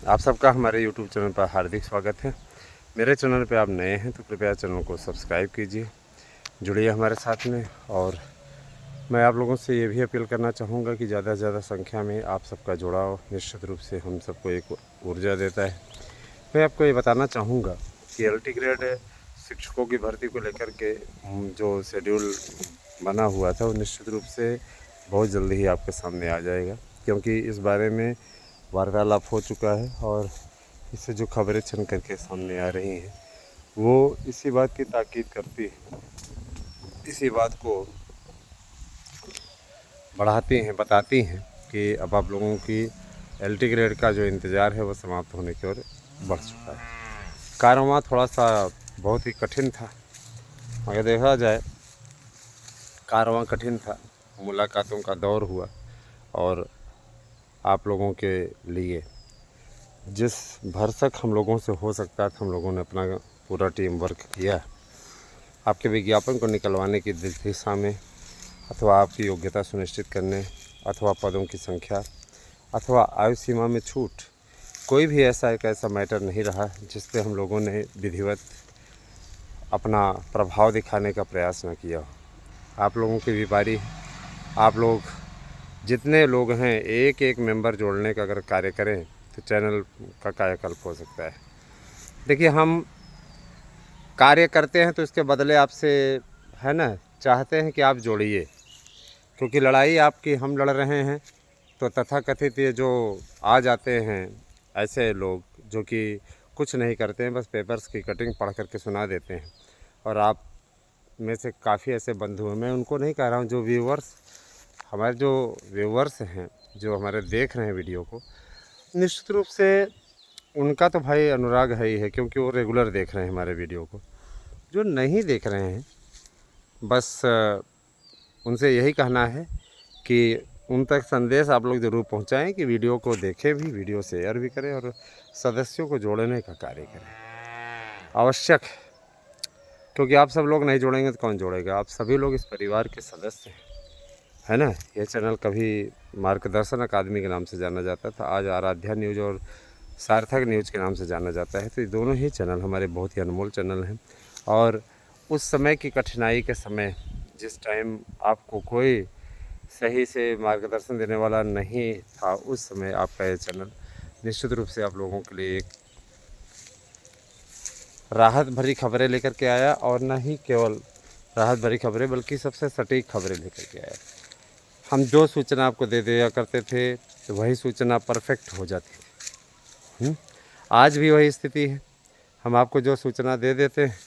आप सबका हमारे YouTube चैनल पर हार्दिक स्वागत है। मेरे चैनल पे आप नए हैं तो कृपया चैनल को सब्सक्राइब कीजिए, जुड़िए हमारे साथ में। और मैं आप लोगों से ये भी अपील करना चाहूँगा कि ज़्यादा से ज़्यादा संख्या में आप सबका जुड़ाव निश्चित रूप से हम सबको एक ऊर्जा देता है। मैं आपको ये बताना चाहूँगा कि LT ग्रेड शिक्षकों की भर्ती को लेकर के जो शेड्यूल बना हुआ था वो निश्चित रूप से बहुत जल्दी ही आपके सामने आ जाएगा, क्योंकि इस बारे में वार्तालाप हो चुका है और इससे जो खबरें छन करके सामने आ रही हैं वो इसी बात की ताकीद करती है, इसी बात को बढ़ाती हैं, बताती हैं कि अब आप लोगों की LT ग्रेड का जो इंतज़ार है वो समाप्त होने की ओर बढ़ चुका है। कारवां थोड़ा सा बहुत ही कठिन था, अगर देखा जाए कारवां कठिन था, मुलाकातों का दौर हुआ और आप लोगों के लिए जिस भरसक हम लोगों से हो सकता था हम लोगों ने अपना पूरा टीम वर्क किया आपके विज्ञापन को निकलवाने की दिशा में, अथवा आपकी योग्यता सुनिश्चित करने, अथवा पदों की संख्या, अथवा आयु सीमा में छूट। कोई भी एक ऐसा मैटर नहीं रहा जिस पे हम लोगों ने विधिवत अपना प्रभाव दिखाने का प्रयास न किया हो। आप लोगों की भी बारी, आप लोग जितने लोग हैं एक एक मेंबर जोड़ने का अगर कार्य करें तो चैनल का कायाकल्प हो सकता है। देखिए, हम कार्य करते हैं तो इसके बदले आपसे है ना चाहते हैं कि आप जोड़िए, क्योंकि लड़ाई आपकी हम लड़ रहे हैं। तो तथाकथित ये जो आ जाते हैं ऐसे लोग जो कि कुछ नहीं करते हैं, बस पेपर्स की कटिंग पढ़ करके सुना देते हैं, और आप में से काफ़ी ऐसे बंधु हैं, मैं उनको नहीं कह रहा हूँ, जो व्यूवर्स हैं, जो हमारे देख रहे हैं वीडियो को, निश्चित रूप से उनका तो भाई अनुराग है ही है, क्योंकि वो रेगुलर देख रहे हैं हमारे वीडियो को। जो नहीं देख रहे हैं, बस उनसे यही कहना है कि उन तक संदेश आप लोग ज़रूर पहुंचाएं कि वीडियो को देखें भी, वीडियो शेयर भी करें और सदस्यों को जोड़ने का कार्य करें। आवश्यक, क्योंकि आप सब लोग नहीं जोड़ेंगे तो कौन जोड़ेगा। आप सभी लोग इस परिवार के सदस्य हैं, है ना। ये चैनल कभी मार्गदर्शन अकादमी के नाम से जाना जाता था, आज आराध्या न्यूज़ और सार्थक न्यूज़ के नाम से जाना जाता है। तो ये दोनों ही चैनल हमारे बहुत ही अनमोल चैनल हैं। और उस समय की कठिनाई के समय, जिस टाइम आपको कोई सही से मार्गदर्शन देने वाला नहीं था, उस समय आपका ये चैनल निश्चित रूप से आप लोगों के लिए एक राहत भरी खबरें लेकर के आया, और न ही केवल राहत भरी खबरें बल्कि सबसे सटीक खबरें लेकर के आया। हम जो सूचना आपको दे दिया करते थे तो वही सूचना परफेक्ट हो जाती थी। आज भी वही स्थिति है, हम आपको जो सूचना दे देते हैं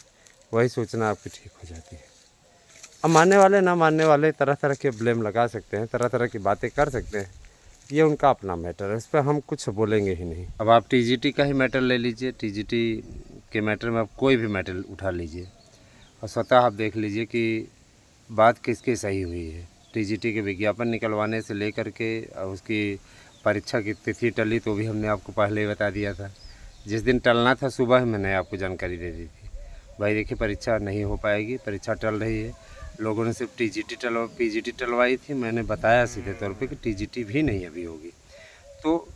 वही सूचना आपकी ठीक हो जाती है। अब मानने वाले ना मानने वाले तरह तरह के ब्लेम लगा सकते हैं, तरह तरह की बातें कर सकते हैं, ये उनका अपना मैटर है, इस पर हम कुछ बोलेंगे ही नहीं। अब आप TGT का ही मैटर ले लीजिए, TGT के मैटर में आप कोई भी मैटर उठा लीजिए और स्वतः आप देख लीजिए कि बात किसकी सही हुई है। TGT के विज्ञापन निकलवाने से लेकर के उसकी परीक्षा की तिथि टली तो भी हमने आपको पहले ही बता दिया था। जिस दिन टलना था सुबह मैंने आपको जानकारी दे दी थी, भाई देखिए परीक्षा नहीं हो पाएगी, परीक्षा टल रही है। लोगों ने सिर्फ PGT टलवाई थी, मैंने बताया सीधे तौर पे कि TGT भी नहीं अभी होगी, तो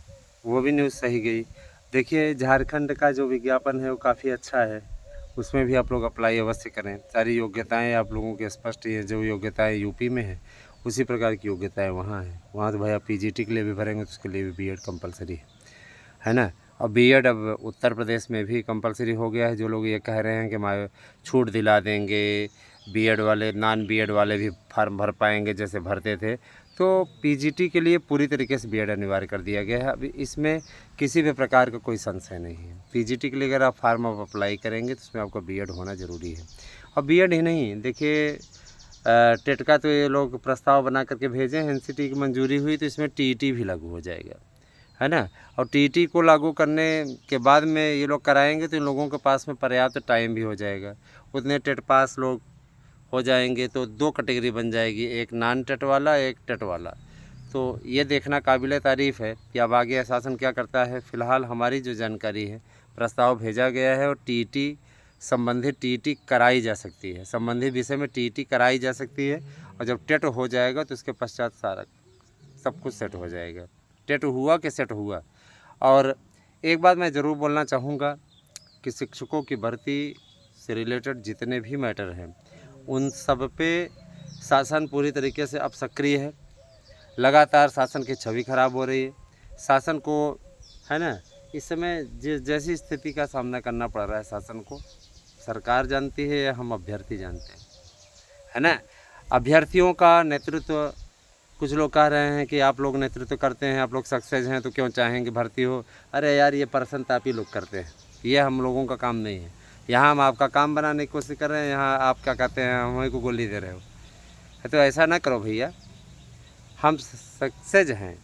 वो भी न्यूज़ सही गई। देखिए, झारखंड का जो विज्ञापन है वो काफ़ी अच्छा है, उसमें भी आप लोग अप्लाई अवश्य करें। सारी योग्यताएं आप लोगों के स्पष्ट है, जो योग्यताएं यूपी में है उसी प्रकार की योग्यताएं वहाँ हैं। वहाँ तो भाई आप PGT के लिए भी भरेंगे तो उसके लिए भी B.Ed कंपलसरी है ना। और B.Ed अब उत्तर प्रदेश में भी कंपलसरी हो गया है। जो लोग ये कह रहे हैं कि छूट दिला देंगे, B.Ed वाले नॉन B.Ed वाले भी फार्म भर पाएंगे जैसे भरते थे, तो PGT के लिए पूरी तरीके से B.Ed अनिवार्य कर दिया गया है। अभी इसमें किसी भी प्रकार का कोई संशय नहीं है। PGT के लिए अगर आप फार्म आप अप्लाई करेंगे तो उसमें आपका B.Ed होना ज़रूरी है। और B.Ed ही नहीं, देखिए टेट का तो ये लोग प्रस्ताव बना करके भेजे हैं, NCT की मंजूरी हुई तो इसमें TET भी लागू हो जाएगा, है ना। और TET को लागू करने के बाद में ये लोग कराएंगे तो इन लोगों के पास में पर्याप्त टाइम भी हो जाएगा। उतने टेट पास लोग हो जाएंगे तो 2 कैटेगरी बन जाएगी, एक नॉन टेट वाला, एक टेट वाला। तो ये देखना काबिल तारीफ़ है कि अब आगे शासन क्या करता है। फ़िलहाल हमारी जो जानकारी है, प्रस्ताव भेजा गया है और TET संबंधित TET कराई जा सकती है, संबंधित विषय में TET कराई जा सकती है। और जब टेट हो जाएगा तो उसके पश्चात सारा सब कुछ सेट हो जाएगा। टेट हुआ कि सेट हुआ। और एक बात मैं ज़रूर बोलना चाहूँगा कि शिक्षकों की भर्ती से रिलेटेड जितने भी मैटर हैं उन सब पे शासन पूरी तरीके से अब सक्रिय है। लगातार शासन की छवि खराब हो रही है। शासन को, है ना, इस समय जैसी स्थिति का सामना करना पड़ रहा है शासन को, सरकार जानती है या हम अभ्यर्थी जानते हैं, है ना। अभ्यर्थियों का नेतृत्व, कुछ लोग कह रहे हैं कि आप लोग नेतृत्व करते हैं, आप लोग सक्सेस हैं तो क्यों चाहेंगे भर्ती हो। अरे यार, ये पर्सन आप ही लोग करते हैं, ये हम लोगों का काम नहीं है। यहाँ हम आपका काम बनाने की कोशिश कर रहे हैं, यहाँ आप क्या कहते हैं, हमें को गोली दे रहे हो। तो ऐसा ना करो भैया, हम सक्सेस हैं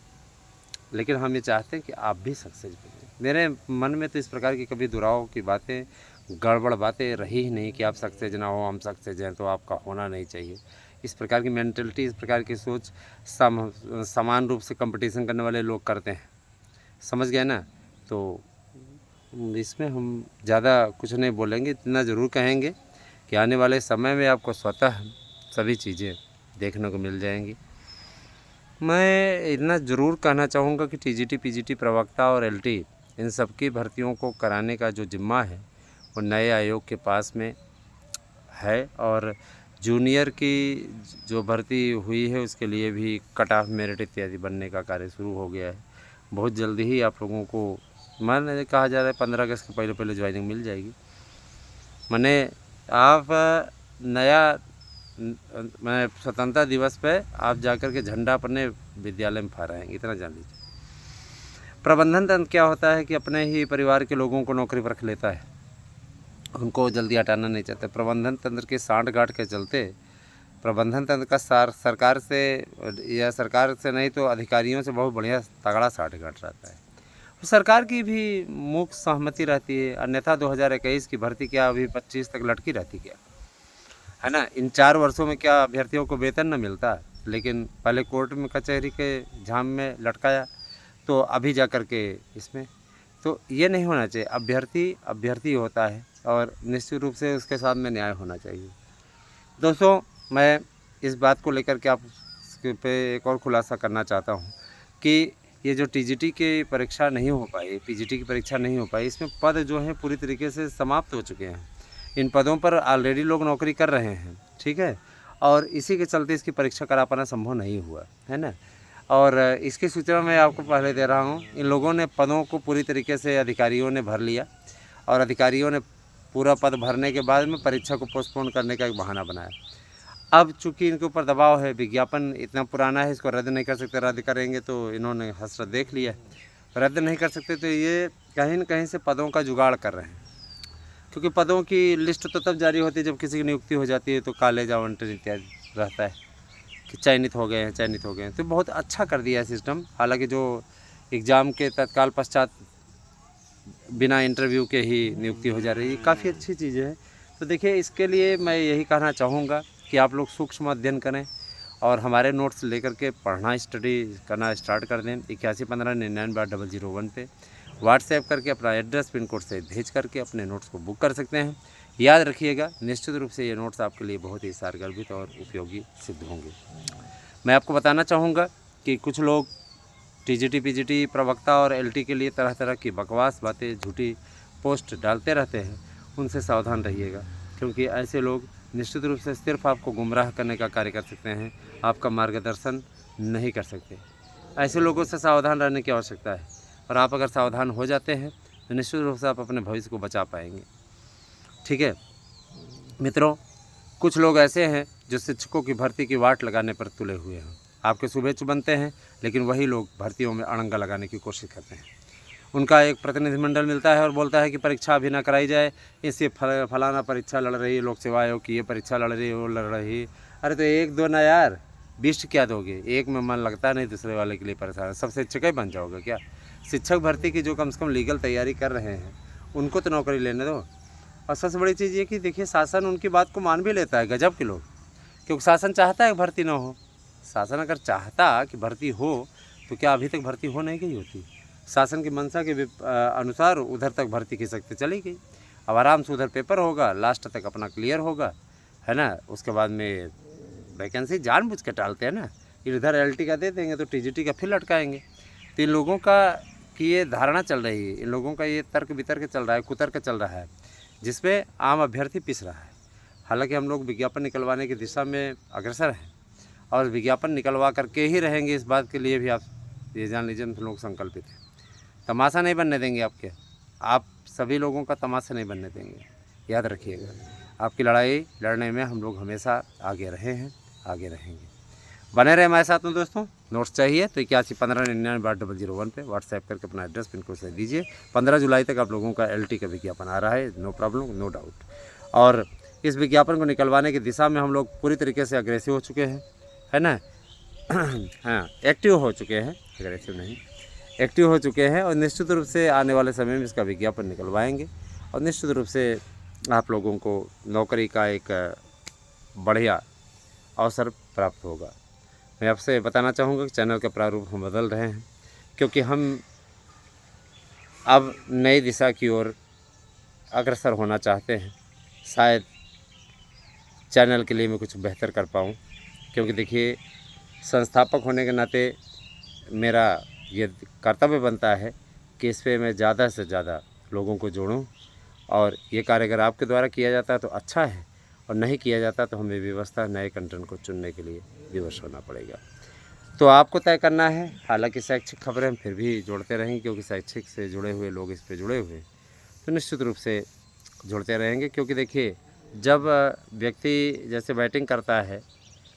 लेकिन हम ये चाहते हैं कि आप भी सक्सेस बने। मेरे मन में तो इस प्रकार की कभी दुराव की बातें, गड़बड़ बातें रही ही नहीं कि आप सक्सेस ना हो, हम सक्सेस हैं तो आपका होना नहीं चाहिए। इस प्रकार की मेंटलिटी, इस प्रकार की सोच समान रूप से कंपटीशन करने वाले लोग करते हैं, समझ गए ना। तो इसमें हम ज़्यादा कुछ नहीं बोलेंगे, इतना ज़रूर कहेंगे कि आने वाले समय में आपको स्वतः सभी चीज़ें देखने को मिल जाएंगी। मैं इतना ज़रूर कहना चाहूँगा कि टीजीटी, पीजीटी, प्रवक्ता और एलटी, इन सब की भर्तियों को कराने का जो जिम्मा है वो नए आयोग के पास में है। और जूनियर की जो भर्ती हुई है उसके लिए भी कट ऑफ मेरिट इत्यादि बनने का कार्य शुरू हो गया है। बहुत जल्दी ही आप लोगों को, मैंने कहा जा रहा है 15 अगस्त के पहले पहले ज्वाइनिंग मिल जाएगी। मैंने आप नया, मैं स्वतंत्रता दिवस पे आप जाकर के झंडा अपने विद्यालय में फहराएंगे, इतना जान लीजिए। प्रबंधन तंत्र क्या होता है कि अपने ही परिवार के लोगों को नौकरी पर रख लेता है, उनको जल्दी हटाना नहीं चाहते। प्रबंधन तंत्र के सांठ-गांठ के चलते प्रबंधन तंत्र का सरकार से, या सरकार से नहीं तो अधिकारियों से बहुत बढ़िया तगड़ा सांठ-गांठ रहता है। सरकार की भी मुख्य सहमति रहती है, अन्यथा 2021 की भर्ती क्या अभी 25 तक लटकी रहती क्या, है ना। इन 4 वर्षों में क्या अभ्यर्थियों को वेतन न मिलता, लेकिन पहले कोर्ट में कचहरी के झाम में लटकाया, तो अभी जा कर के इसमें, तो ये नहीं होना चाहिए। अभ्यर्थी अभ्यर्थी होता है और निश्चित रूप से उसके साथ में न्याय होना चाहिए। दोस्तों, मैं इस बात को लेकर के आप पे एक और खुलासा करना चाहता हूँ कि ये जो टीजीटी की परीक्षा नहीं हो पाई, पीजीटी की परीक्षा नहीं हो पाई, इसमें पद जो हैं पूरी तरीके से समाप्त हो चुके हैं। इन पदों पर ऑलरेडी लोग नौकरी कर रहे हैं, ठीक है, और इसी के चलते इसकी परीक्षा करा पाना संभव नहीं हुआ, है ना। और इसकी सूचना मैं आपको पहले दे रहा हूँ। इन लोगों ने पदों को पूरी तरीके से अधिकारियों ने भर लिया और अधिकारियों ने पूरा पद भरने के बाद में परीक्षा को पोस्टपोन करने का एक बहाना बनाया। अब चूँकि इनके ऊपर दबाव है, विज्ञापन इतना पुराना है, इसको रद्द नहीं कर सकते, रद्द करेंगे तो इन्होंने हसरत देख लिया है, रद्द नहीं कर सकते, तो ये कहीं न कहीं से पदों का जुगाड़ कर रहे हैं। क्योंकि पदों की लिस्ट तो तब जारी होती है जब किसी की नियुक्ति हो जाती है, तो कॉलेज आवंटन इत्यादि रहता है कि चयनित हो गए हैं, चयनित हो गए हैं। तो बहुत अच्छा कर दिया है सिस्टम। हालांकि जो एग्ज़ाम के तत्काल पश्चात बिना इंटरव्यू के ही नियुक्ति हो जा रही है, काफ़ी अच्छी चीज़ है। तो देखिए, इसके लिए मैं यही कहना चाहूँगा कि आप लोग सूक्ष्म अध्ययन करें और हमारे नोट्स लेकर के पढ़ना, स्टडी करना स्टार्ट कर दें। 8115998001 पे व्हाट्सएप करके अपना एड्रेस पिन कोड से भेज करके अपने नोट्स को बुक कर सकते हैं। याद रखिएगा, निश्चित रूप से ये नोट्स आपके लिए बहुत ही सारगर्भित और उपयोगी सिद्ध होंगे। मैं आपको बताना चाहूँगा कि कुछ लोग टीजीटी, पीजीटी, प्रवक्ता और एलटी के लिए तरह तरह की बकवास बातें, झूठी पोस्ट डालते रहते हैं, उनसे सावधान रहिएगा, क्योंकि ऐसे लोग निश्चित रूप से सिर्फ आपको गुमराह करने का कार्य कर सकते हैं, आपका मार्गदर्शन नहीं कर सकते। ऐसे लोगों से सावधान रहने की आवश्यकता है, और आप अगर सावधान हो जाते हैं तो निश्चित रूप से आप अपने भविष्य को बचा पाएंगे, ठीक है मित्रों। कुछ लोग ऐसे हैं जो शिक्षकों की भर्ती की वाट लगाने पर तुले हुए हैं, आपके शुभेच्छु बनते हैं, लेकिन वही लोग भर्तियों में अड़ंगा लगाने की कोशिश करते हैं। उनका एक प्रतिनिधिमंडल मिलता है और बोलता है कि परीक्षा अभी ना कराई जाए, इससे फलाना परीक्षा लड़ रही है, लोक सेवा आयोग की ये परीक्षा लड़ रही है, वो लड़ रही है। अरे तो एक दो ना यार, 20 क्या दोगे? एक में मन लगता नहीं, दूसरे वाले के लिए परेशान, सब शिक्षक ही बन जाओगे क्या? शिक्षक भर्ती की जो कम से कम लीगल तैयारी कर रहे हैं उनको तो नौकरी लेने दो। और सबसे बड़ी चीज़ ये कि देखिए, शासन उनकी बात को मान भी लेता है, गजब के लोग, क्योंकि शासन चाहता है भर्ती ना हो। शासन अगर चाहता कि भर्ती हो तो क्या अभी तक भर्ती हो नहीं गई होती? शासन की मंशा के अनुसार उधर तक भर्ती की सकते चली गई। अब आराम से उधर पेपर होगा, लास्ट तक अपना क्लियर होगा, है ना। उसके बाद में वैकेंसी जानबूझ के टालते हैं ना, इधर एलटी का दे देंगे तो टीजीटी का फिर लटकाएंगे। तो इन लोगों का कि ये धारणा चल रही है, इन लोगों का ये तर्क वितर्क चल रहा है, कुतर्क चल रहा है, जिसपे आम अभ्यर्थी पिस रहा है। हालांकि हम लोग विज्ञापन निकलवाने की दिशा में अग्रसर हैं और विज्ञापन निकलवा करके ही रहेंगे, इस बात के लिए भी आप ये जान लीजिए हम लोग संकल्पित हैं। तमाशा नहीं बनने देंगे आपके, आप सभी लोगों का तमाशा नहीं बनने देंगे, याद रखिएगा। आपकी लड़ाई लड़ने में हम लोग हमेशा आगे रहे हैं, आगे रहेंगे। बने रहे हमारे साथ में दोस्तों। नोट्स चाहिए तो 811599 पे व्हाट्सएप करके अपना एड्रेस पिन कोड से दीजिए। 15 जुलाई तक आप लोगों का LT का विज्ञापन आ रहा है, नो प्रॉब्लम, नो डाउट। और इस विज्ञापन को निकलवाने की दिशा में हम लोग पूरी तरीके से अग्रेसिव हो चुके हैं, है ना। हाँ, एक्टिव हो चुके हैं, अग्रेसिव नहीं, एक्टिव हो चुके हैं। और निश्चित रूप से आने वाले समय में इसका विज्ञापन निकलवाएंगे और निश्चित रूप से आप लोगों को नौकरी का एक बढ़िया अवसर प्राप्त होगा। मैं आपसे बताना चाहूँगा कि चैनल का प्रारूप हम बदल रहे हैं, क्योंकि हम अब नई दिशा की ओर अग्रसर होना चाहते हैं। शायद चैनल के लिए मैं कुछ बेहतर कर पाऊँ, क्योंकि देखिए संस्थापक होने के नाते मेरा ये कर्तव्य बनता है कि इस पे मैं ज़्यादा से ज़्यादा लोगों को जोड़ूं। और ये कार्य अगर आपके द्वारा किया जाता है तो अच्छा है, और नहीं किया जाता तो हमें व्यवस्था नए कंटेंट को चुनने के लिए विवश होना पड़ेगा। तो आपको तय करना है। हालांकि शैक्षिक खबरें हम फिर भी जोड़ते रहेंगे, क्योंकि शैक्षिक से जुड़े हुए लोग इस पे जुड़े हुए हैं, तो निश्चित रूप से जुड़ते रहेंगे। क्योंकि देखिए जब व्यक्ति जैसे बैटिंग करता है,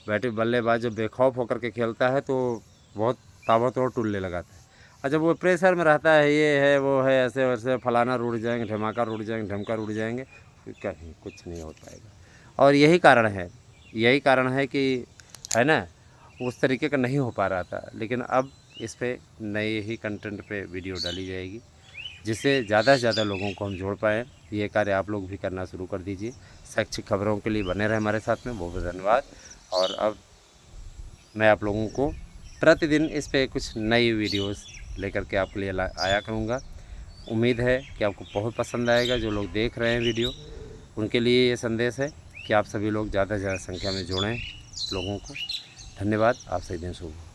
बैटिंग बल्लेबाज जब बेखौफ होकर के खेलता है तो बहुत ताबड़तोड़ टुल्ले लगाता है। और जब वो प्रेशर में रहता है, ये है वो है, ऐसे वैसे फलाना रुड़ जाएंगे, धमाका रुड़ जाएंगे, ढमका रुड़ जाएंगे, कहीं कुछ नहीं हो पाएगा। और यही कारण है कि, है ना, उस तरीके का नहीं हो पा रहा था। लेकिन अब इस पे नए ही कंटेंट पे वीडियो डाली जाएगी, जिससे ज़्यादा से ज़्यादा लोगों को हम जोड़ पाएँ। ये कार्य आप लोग भी करना शुरू कर दीजिए। शैक्षिक खबरों के लिए बने रहे हमारे साथ में, बहुत बहुत धन्यवाद। और अब मैं आप लोगों को प्रतिदिन इस पे कुछ नई वीडियोस लेकर के आपके लिए आया करूँगा। उम्मीद है कि आपको बहुत पसंद आएगा। जो लोग देख रहे हैं वीडियो, उनके लिए ये संदेश है कि आप सभी लोग ज़्यादा से ज़्यादा संख्या में जोड़ें लोगों को। धन्यवाद। आप सही दिन शुभ हो।